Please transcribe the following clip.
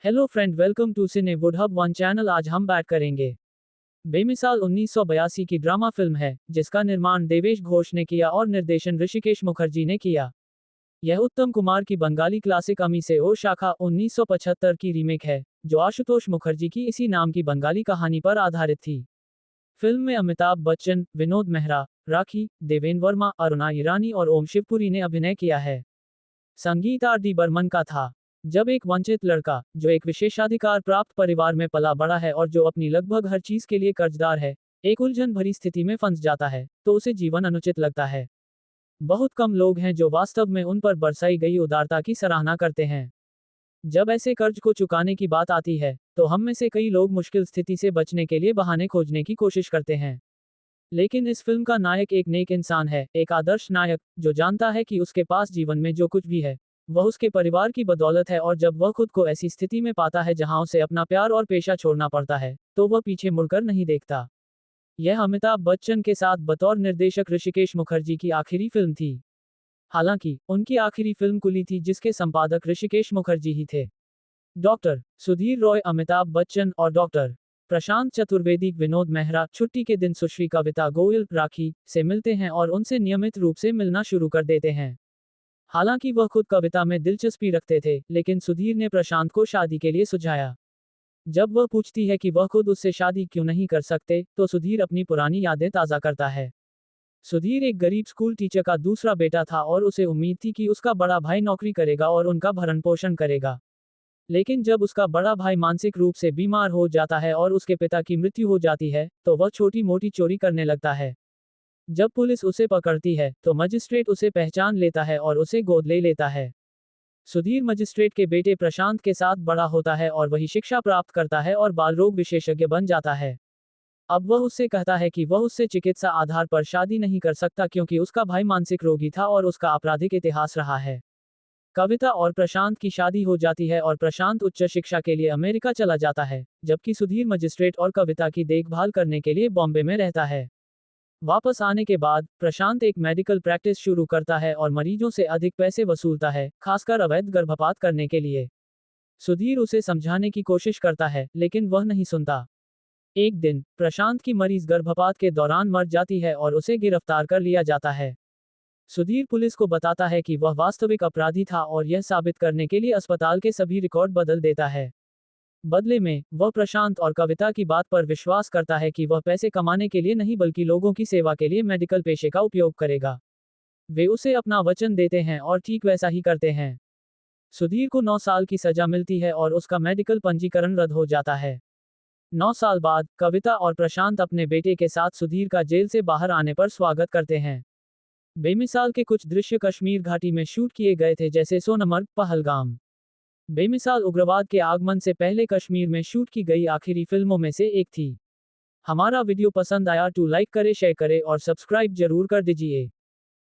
Hello friend, welcome to Cine Woodhub One channel. आज हम बात करेंगे बेमिसाल 1982 की ड्रामा फिल्म है जिसका निर्माण देवेश घोष ने किया और निर्देशन ऋषिकेश मुखर्जी ने किया। यह उत्तम कुमार की बंगाली क्लासिक अमी से ओ शाखा 1975 की रीमेक है जो आशुतोष मुखर्जी की इसी नाम की बंगाली कहानी पर आधारित थी। फिल्म में अमिताभ बच्चन, विनोद मेहरा, राखी, देवेन वर्मा, अरुणा ईरानी और ओम शिवपुरी ने अभिनय किया है। संगीत आर डी बर्मन का था। जब एक वंचित लड़का जो एक विशेषाधिकार प्राप्त परिवार में पला बड़ा है और जो अपनी लगभग हर चीज के लिए कर्जदार है, एक उलझन भरी स्थिति में फंस जाता है तो उसे जीवन अनुचित लगता है। बहुत कम लोग हैं जो वास्तव में उन पर बरसाई गई उदारता की सराहना करते हैं। जब ऐसे कर्ज को चुकाने की बात आती है तो हम में से कई लोग मुश्किल स्थिति से बचने के लिए बहाने खोजने की कोशिश करते हैं। लेकिन इस फिल्म का नायक एक नेक इंसान है, एक आदर्श नायक जो जानता है कि उसके पास जीवन में जो कुछ भी है वह उसके परिवार की बदौलत है, और जब वह खुद को ऐसी स्थिति में पाता है जहां उसे अपना प्यार और पेशा छोड़ना पड़ता है तो वह पीछे मुड़कर नहीं देखता। यह अमिताभ बच्चन के साथ बतौर निर्देशक ऋषिकेश मुखर्जी की आखिरी फिल्म थी। हालांकि उनकी आखिरी फिल्म कुली थी जिसके संपादक ऋषिकेश मुखर्जी ही थे। डॉक्टर सुधीर रॉय अमिताभ बच्चन और डॉक्टर प्रशांत चतुर्वेदी विनोद मेहरा छुट्टी के दिन सुश्री कविता गोयल राखी से मिलते हैं और उनसे नियमित रूप से मिलना शुरू कर देते हैं। हालांकि वह खुद कविता में दिलचस्पी रखते थे, लेकिन सुधीर ने प्रशांत को शादी के लिए सुझाया। जब वह पूछती है कि वह खुद उससे शादी क्यों नहीं कर सकते तो सुधीर अपनी पुरानी यादें ताज़ा करता है। सुधीर एक गरीब स्कूल टीचर का दूसरा बेटा था और उसे उम्मीद थी कि उसका बड़ा भाई नौकरी करेगा और उनका भरण पोषण करेगा। लेकिन जब उसका बड़ा भाई मानसिक रूप से बीमार हो जाता है और उसके पिता की मृत्यु हो जाती है तो वह छोटी मोटी चोरी करने लगता है। जब पुलिस उसे पकड़ती है तो मजिस्ट्रेट उसे पहचान लेता है और उसे गोद ले लेता है। सुधीर मजिस्ट्रेट के बेटे प्रशांत के साथ बड़ा होता है और वही शिक्षा प्राप्त करता है और बाल रोग विशेषज्ञ बन जाता है। अब वह उससे कहता है कि वह उससे चिकित्सा आधार पर शादी नहीं कर सकता क्योंकि उसका भाई मानसिक रोगी था और उसका आपराधिक इतिहास रहा है। कविता और प्रशांत की शादी हो जाती है और प्रशांत उच्च शिक्षा के लिए अमेरिका चला जाता है, जबकि सुधीर मजिस्ट्रेट और कविता की देखभाल करने के लिए बॉम्बे में रहता है। वापस आने के बाद प्रशांत एक मेडिकल प्रैक्टिस शुरू करता है और मरीजों से अधिक पैसे वसूलता है, खासकर अवैध गर्भपात करने के लिए। सुधीर उसे समझाने की कोशिश करता है लेकिन वह नहीं सुनता। एक दिन प्रशांत की मरीज गर्भपात के दौरान मर जाती है और उसे गिरफ्तार कर लिया जाता है। सुधीर पुलिस को बताता है कि वह वास्तविक अपराधी था और यह साबित करने के लिए अस्पताल के सभी रिकॉर्ड बदल देता है। बदले में वह प्रशांत और कविता की बात पर विश्वास करता है कि वह पैसे कमाने के लिए नहीं बल्कि लोगों की सेवा के लिए मेडिकल पेशे का उपयोग करेगा। वे उसे अपना वचन देते हैं और ठीक वैसा ही करते हैं। सुधीर को 9 साल की सजा मिलती है और उसका मेडिकल पंजीकरण रद्द हो जाता है। 9 साल बाद कविता और प्रशांत अपने बेटे के साथ सुधीर का जेल से बाहर आने पर स्वागत करते हैं। बेमिसाल के कुछ दृश्य कश्मीर घाटी में शूट किए गए थे, जैसे सोनमर्ग, पहलगाम। बेमिसाल उग्रवाद के आगमन से पहले कश्मीर में शूट की गई आखिरी फिल्मों में से एक थी। हमारा वीडियो पसंद आया तो लाइक करें, शेयर करें और सब्सक्राइब जरूर कर दीजिए।